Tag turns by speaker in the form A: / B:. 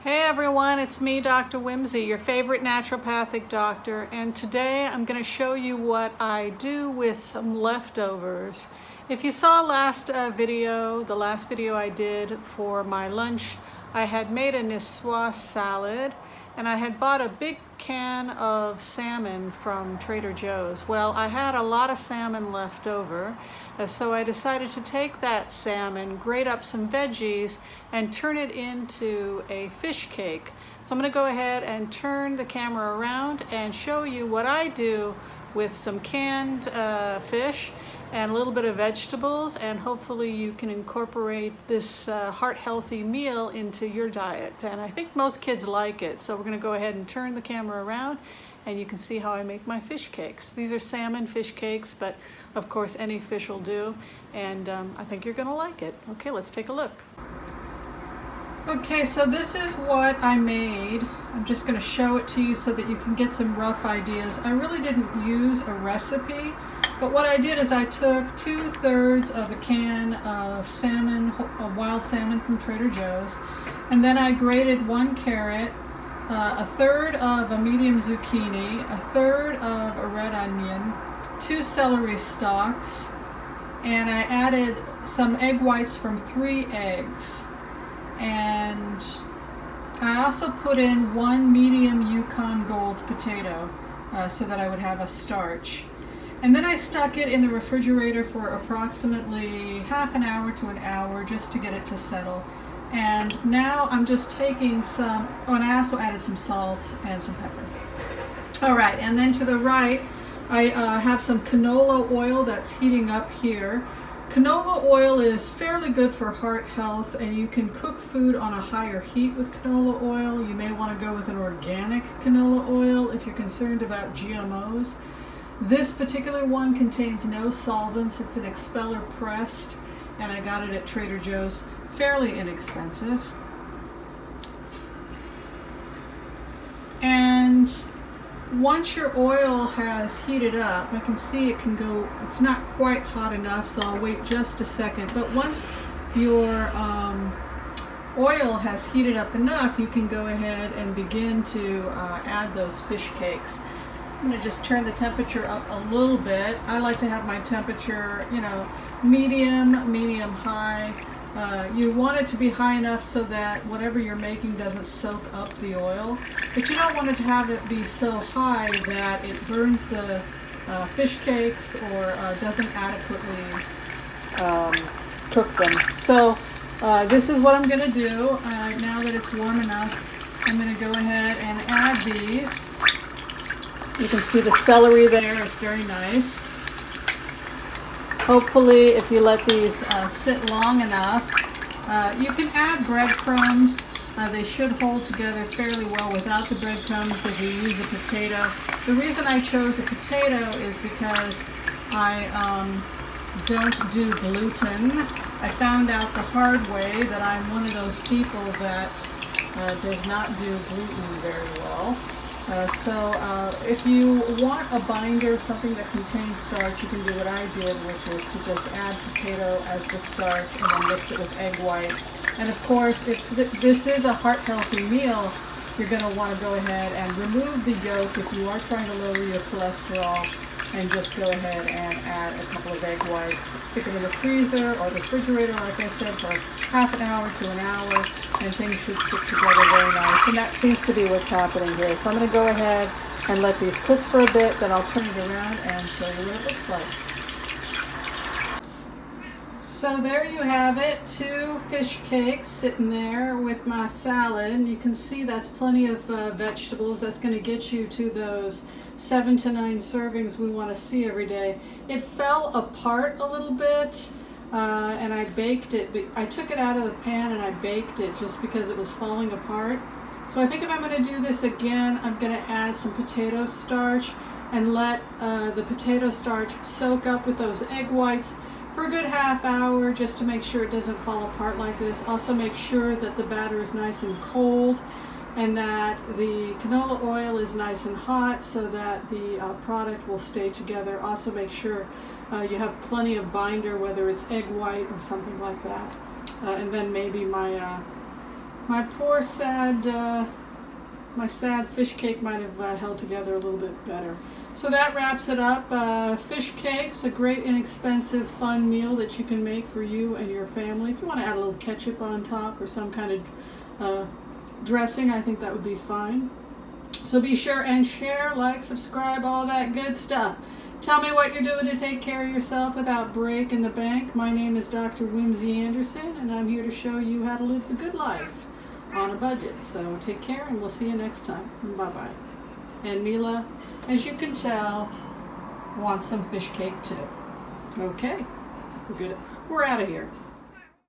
A: Hey everyone, it's me, Dr. Whimsy, your favorite naturopathic doctor, and today I'm going to show you what I do with some leftovers. If you saw the last video I did for my lunch, I had made a niçoise salad and I had bought a big can of salmon from Trader Joe's. Well, I had a lot of salmon left over, so I decided to take that salmon, grate up some veggies, and turn it into a fish cake. So I'm going to go ahead and turn the camera around and show you what I do with some canned fish and a little bit of vegetables, and hopefully you can incorporate this heart-healthy meal into your diet. And I think most kids like it, so we're going to go ahead and turn the camera around and you can see how I make my fish cakes. These are salmon fish cakes, but of course any fish will do, and I think you're going to like it. Okay, let's take a look. Okay, so this is what I made. I'm just going to show it to you so that you can get some rough ideas. I really didn't use a recipe, but what I did is I took 2/3 of a can of salmon, wild salmon from Trader Joe's, and then I grated 1 carrot, 1/3 of a medium zucchini, 1/3 of a red onion, 2 celery stalks, and I added some egg whites from 3 eggs. And I also put in 1 medium Yukon Gold potato so that I would have a starch. And then I stuck it in the refrigerator for approximately half an hour to an hour just to get it to settle. And now I'm just taking some, oh, and I also added some salt and some pepper. All right, and then to the right, I have some canola oil that's heating up here. Canola oil is fairly good for heart health, and you can cook food on a higher heat with canola oil. You may want to go with an organic canola oil if you're concerned about GMOs. This particular one contains no solvents. It's an expeller pressed, and I got it at Trader Joe's, fairly inexpensive. And once your oil has heated up, I can see it can go, it's not quite hot enough, so I'll wait just a second. But once your oil has heated up enough, you can go ahead and begin to add those fish cakes. I'm going to just turn the temperature up a little bit. I like to have my temperature, medium high. You want it to be high enough so that whatever you're making doesn't soak up the oil, but you don't want it to have it be so high that it burns the fish cakes or doesn't adequately cook them. So this is what I'm going to do. Now that it's warm enough, I'm going to go ahead and add these. You can see the celery there, it's very nice. Hopefully, if you let these sit long enough, you can add breadcrumbs. They should hold together fairly well without the breadcrumbs if you use a potato. The reason I chose a potato is because I don't do gluten. I found out the hard way that I'm one of those people that does not do gluten very well. So if you want a binder, something that contains starch, you can do what I did, which is to just add potato as the starch and then mix it with egg white. And of course, if this is a heart-healthy meal, you're going to want to go ahead and remove the yolk if you are trying to lower your cholesterol, and just go ahead and add a couple of egg whites. Stick them in the freezer or the refrigerator, like I said, for half an hour to an hour, and things should stick together very nice. And that seems to be what's happening here. So I'm going to go ahead and let these cook for a bit, then I'll turn it around and show you what it looks like. So there you have it, 2 fish cakes sitting there with my salad. You can see that's plenty of vegetables. That's going to get you to those 7 to 9 servings we want to see every day. It fell apart a little bit, and I baked it. I took it out of the pan and I baked it just because it was falling apart. So I think if I'm going to do this again, I'm going to add some potato starch and let the potato starch soak up with those egg whites for a good half hour, just to make sure it doesn't fall apart like this. Also make sure that the batter is nice and cold and that the canola oil is nice and hot so that the product will stay together. Also make sure you have plenty of binder, whether it's egg white or something like that. And then maybe my My poor sad, my sad fish cake might have held together a little bit better. So that wraps it up. Fish cake's a great, inexpensive, fun meal that you can make for you and your family. If you want to add a little ketchup on top or some kind of dressing, I think that would be fine. So be sure and share, like, subscribe, all that good stuff. Tell me what you're doing to take care of yourself without breaking the bank. My name is Dr. Whimsy Anderson, and I'm here to show you how to live the good life on a budget. So take care, and we'll see you next time. Bye-bye. And Mila, as you can tell, wants some fish cake too. Okay, we're good. We're out of here.